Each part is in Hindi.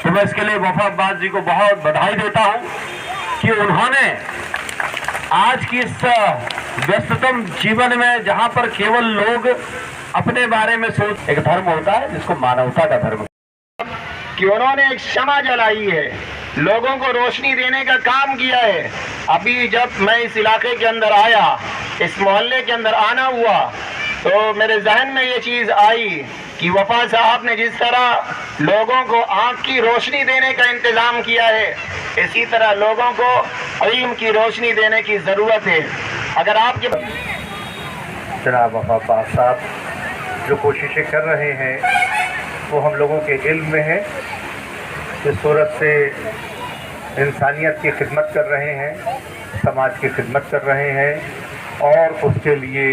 तो मैं इसके लिए वफा अब्बास जी को बहुत बधाई देता हूं कि उन्होंने आज की इस व्यस्ततम जीवन में, जहां पर केवल लोग अपने बारे में सोच, एक धर्म होता है जिसको मानवता का धर्म, कि उन्होंने एक शमा जलाई है, लोगों को रोशनी देने का काम किया है। अभी जब मैं इस इलाके के अंदर आया, इस मोहल्ले के अंदर आना हुआ, तो मेरे जहन में ये चीज़ आई कि वफा साहब ने जिस तरह लोगों को आँख की रोशनी देने का इंतज़ाम किया है, इसी तरह लोगों को इल्म की रोशनी देने की ज़रूरत है। अगर आपके जनाब वफा अब्बास साहब जो कोशिशें कर रहे हैं वो हम लोगों के इल्म में है, इस सूरत से इंसानियत की खिदमत कर रहे हैं, समाज की खिदमत कर रहे हैं और उसके लिए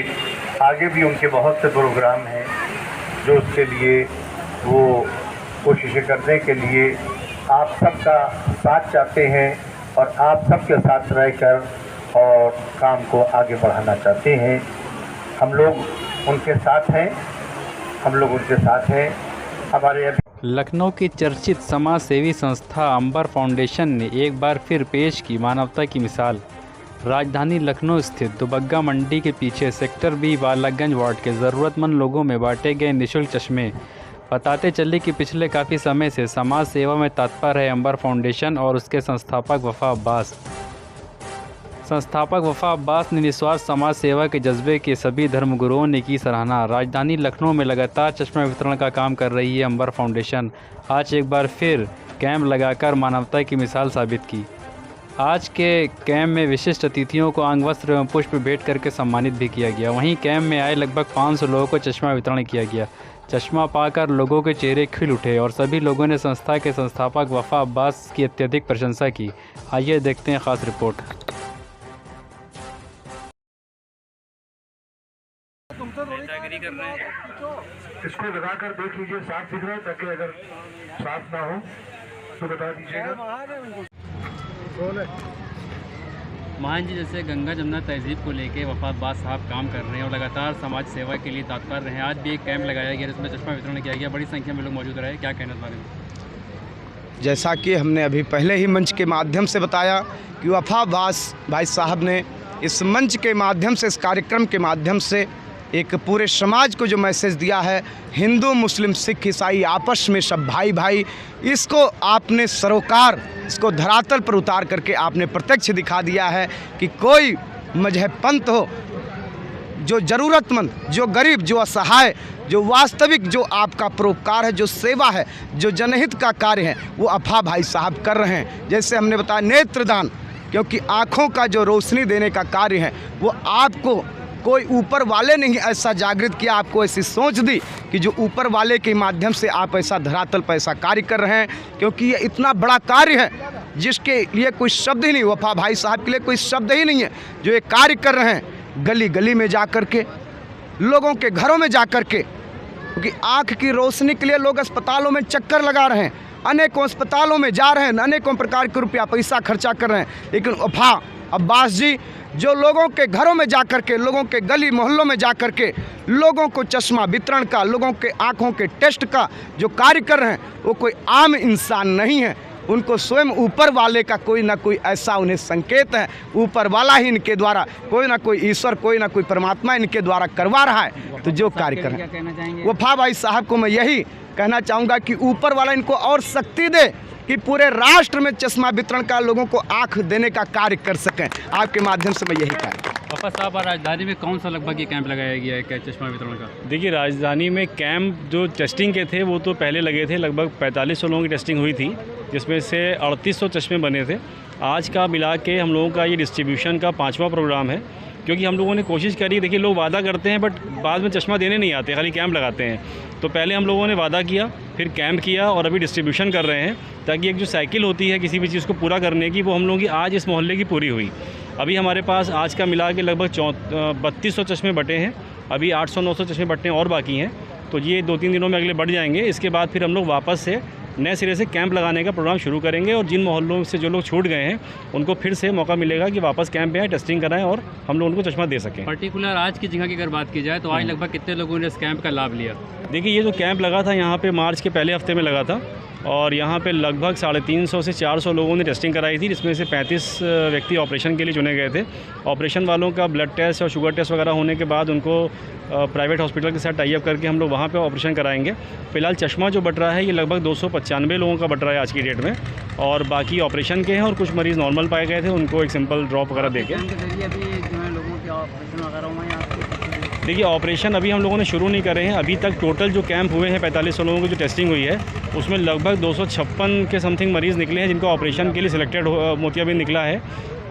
आगे भी उनके बहुत से प्रोग्राम हैं जो उसके लिए वो कोशिशें करने के लिए आप सबका साथ चाहते हैं और आप सबके साथ रहकर और काम को आगे बढ़ाना चाहते हैं। हम लोग उनके साथ हैं, हमारे लखनऊ की चर्चित समाज सेवी संस्था अंबर फाउंडेशन ने एक बार फिर पेश की मानवता की मिसाल। राजधानी लखनऊ स्थित दुबग्गा मंडी के पीछे सेक्टर बी बालागंज वार्ड के ज़रूरतमंद लोगों में बांटे गए निःशुल्क चश्मे बताते चले कि पिछले काफ़ी समय से समाज सेवा में तत्पर है अंबर फाउंडेशन और उसके संस्थापक वफ़ा अब्बास ने निस्वार्थ समाज सेवा के जज्बे के सभी धर्मगुरुओं ने की सराहना। राजधानी लखनऊ में लगातार चश्मा वितरण का काम कर रही है अंबर फाउंडेशन आज एक बार फिर कैंप लगाकर मानवता की मिसाल साबित की। आज के कैंप में विशिष्ट अतिथियों को अंग वस्त्र एवं पुष्प भेंट करके सम्मानित भी किया गया। वहीं कैंप में आए लगभग 500 लोगों को चश्मा वितरण किया गया। चश्मा पाकर लोगों के चेहरे खिल उठे और सभी लोगों ने संस्था के संस्थापक वफ़ा अब्बास की अत्यधिक प्रशंसा की। आइए देखते हैं ख़ास रिपोर्ट। इसको लगा कर देख लीजिए, साफ दिख रहा है, ताकि अगर साफ ना हो तो बता दीजिएगा। महान जी, जैसे गंगा जमुना तहजीब को लेके वफ़ा अब्बास साहब काम कर रहे हैं और लगातार समाज सेवा के लिए तत्पर हैं। आज भी एक कैंप लगाया गया जिसमें चश्मा वितरण किया गया, बड़ी संख्या में लोग मौजूद रहे, क्या कहना इस बारे में? जैसा कि हमने अभी पहले ही मंच के माध्यम से बताया कि वफ़ा अब्बास भाई साहब ने इस मंच के माध्यम से, इस कार्यक्रम के माध्यम से एक पूरे समाज को जो मैसेज दिया है, हिंदू मुस्लिम सिख ईसाई आपस में सब भाई भाई, इसको आपने सरोकार, इसको धरातल पर उतार करके आपने प्रत्यक्ष दिखा दिया है कि कोई मजहब पंथ हो, जो ज़रूरतमंद, जो गरीब, जो असहाय, जो वास्तविक, जो आपका परोपकार है, जो सेवा है, जो जनहित का कार्य है, वो वफ़ा भाई साहब कर रहे हैं। जैसे हमने बताया नेत्रदान, क्योंकि आँखों का जो रोशनी देने का कार्य है वो आपको कोई ऊपर वाले ने ही ऐसा जागृत किया, आपको ऐसी सोच दी कि जो ऊपर वाले के माध्यम से आप ऐसा धरातल पर ऐसा कार्य कर रहे हैं, क्योंकि ये इतना बड़ा कार्य है जिसके लिए कोई शब्द ही नहीं, वफ़ा भाई साहब के लिए कोई शब्द ही नहीं है। जो ये कार्य कर रहे हैं गली गली में जा कर के, लोगों के घरों में जा कर के, क्योंकि आँख की रोशनी के लिए लोग अस्पतालों में चक्कर लगा रहे हैं, अनेकों अस्पतालों में जा रहे हैं, अनेकों प्रकार के रुपया पैसा खर्चा कर रहे हैं, लेकिन वफ़ा अब्बास जी जो लोगों के घरों में जा कर के, लोगों के गली मोहल्लों में जा कर के लोगों को चश्मा वितरण का, लोगों के आँखों के टेस्ट का जो कार्य कर रहे हैं, वो कोई आम इंसान नहीं है। उनको स्वयं ऊपर वाले का कोई ना कोई ऐसा उन्हें संकेत है, ऊपर वाला ही इनके द्वारा, कोई ना कोई ईश्वर, कोई ना कोई परमात्मा इनके द्वारा करवा रहा है। तो जो कार्य कर रहे हैं, वफ़ा भाई साहब को मैं यही कहना चाहूँगा कि ऊपर वाला इनको और शक्ति दे कि पूरे राष्ट्र में चश्मा वितरण का, लोगों को आँख देने का कार्य कर सकें। आपके माध्यम से मैं यही कहूँ। वफ़ा साहब, राजधानी में कौन सा लगभग ये कैंप लगाया गया है चश्मा वितरण का? देखिए, राजधानी में कैंप जो टेस्टिंग के थे वो तो पहले लगे थे, लगभग 4500 लोगों की टेस्टिंग हुई थी, जिसमें से 3800 चश्मे बने थे। आज का मिला के हम लोगों का ये डिस्ट्रीब्यूशन का 5वां प्रोग्राम है, क्योंकि हम लोगों ने कोशिश करी। देखिए, लोग वादा करते हैं बट बाद में चश्मा देने नहीं आते, खाली कैंप लगाते हैं। तो पहले हम लोगों ने वादा किया, फिर कैंप किया और अभी डिस्ट्रीब्यूशन कर रहे हैं, ताकि एक जो साइकिल होती है किसी भी चीज़ को पूरा करने की, वो हम लोगों की आज इस मोहल्ले की पूरी हुई। अभी हमारे पास आज का मिला के लगभग 3200 चश्मे बटे हैं, अभी 800-900 चश्मे बटने और बाकी हैं। तो ये 2-3 दिनों में अगले बढ़ जाएंगे। इसके बाद फिर हम लोग वापस से नए सिरे से कैंप लगाने का प्रोग्राम शुरू करेंगे और जिन मोहल्लों से जो लोग छूट गए हैं उनको फिर से मौका मिलेगा कि वापस कैंप में आए, टेस्टिंग कराएं और हम लोग उनको चश्मा दे सकें। पर्टिकुलर आज की जगह की अगर बात की जाए तो आज लगभग कितने लोगों ने इस कैंप का लाभ लिया? देखिए, ये जो कैंप लगा था यहाँ पे मार्च के पहले हफ्ते में लगा था और यहाँ पे लगभग 350 से 400 लोगों ने टेस्टिंग कराई थी, जिसमें से 35 व्यक्ति ऑपरेशन के लिए चुने गए थे। ऑपरेशन वालों का ब्लड टेस्ट और शुगर टेस्ट वगैरह होने के बाद उनको प्राइवेट हॉस्पिटल के साथ टाई अप करके हम लोग वहाँ पे ऑपरेशन कराएंगे। फ़िलहाल चश्मा जो बट रहा है ये लगभग 295 लोगों का बट रहा है आज की डेट में, और बाकी ऑपरेशन के हैं और कुछ मरीज़ नॉर्मल पाए गए थे, उनको एक सिंपल ड्रॉप वगैरह देके। देखिए ऑपरेशन अभी हम लोगों ने शुरू नहीं करे हैं। अभी तक टोटल जो कैंप हुए हैं 4500 लोगों की जो टेस्टिंग हुई है उसमें लगभग 256 के समथिंग मरीज़ निकले हैं जिनको ऑपरेशन के लिए सिलेक्टेड मोतियाबिंद निकला है।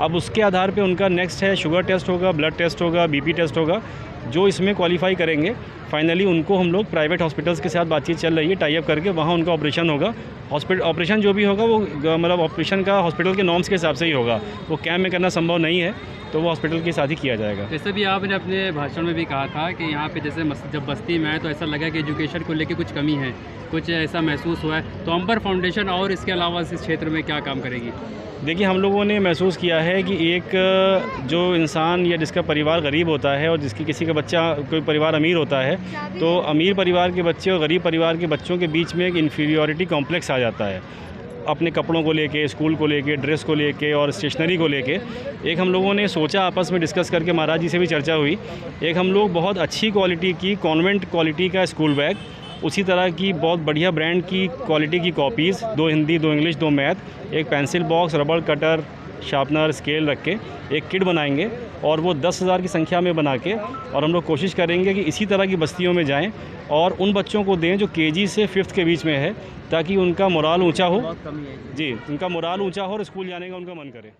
अब उसके आधार पे उनका नेक्स्ट है शुगर टेस्ट होगा, ब्लड टेस्ट होगा, बीपी टेस्ट होगा। जो इसमें क्वालिफाई करेंगे फाइनली उनको हम लोग प्राइवेट हॉस्पिटल्स के साथ बातचीत चल रही है, टाई अप करके वहाँ उनका ऑपरेशन होगा। ऑपरेशन जो भी होगा वो मतलब ऑपरेशन का हॉस्पिटल के नॉर्म्स के हिसाब से ही होगा, वो कैंप में करना संभव नहीं है, तो वो हॉस्पिटल के साथ ही किया जाएगा। जैसे भी आपने अपने भाषण में भी कहा था कि यहाँ पे जैसे जब बस्ती में आए तो ऐसा लगा कि एजुकेशन को लेके कुछ कमी है, कुछ ऐसा महसूस हुआ है, तो अंबर फाउंडेशन और इसके अलावा इस क्षेत्र में क्या काम करेगी? देखिए हम लोगों ने महसूस किया है कि एक जो इंसान या जिसका परिवार गरीब होता है और जिसकी किसी का बच्चा कोई परिवार अमीर होता है, तो अमीर परिवार के बच्चे और गरीब परिवार के बच्चों के बीच में एक इन्फीरियॉरिटी कॉम्प्लेक्स आ जाता है, अपने कपड़ों को लेके, स्कूल को लेके, ड्रेस को लेके और स्टेशनरी को लेके। एक हम लोगों ने सोचा, आपस में डिस्कस करके महाराज जी से भी चर्चा हुई, एक हम लोग बहुत अच्छी क्वालिटी की कॉन्वेंट क्वालिटी का स्कूल बैग, उसी तरह की बहुत बढ़िया ब्रांड की क्वालिटी की कॉपीज़, 2 हिंदी 2 इंग्लिश 2 मैथ, एक पेंसिल बॉक्स, रबड़ कटर, शार्पनर, स्केल रख के एक किट बनाएंगे और वो 10,000 की संख्या में बना के, और हम लोग कोशिश करेंगे कि इसी तरह की बस्तियों में जाएं और उन बच्चों को दें जो केजी से 5th के बीच में है, ताकि उनका मोराल ऊंचा हो। जी, उनका मोराल ऊंचा हो और स्कूल जाने का उनका मन करे।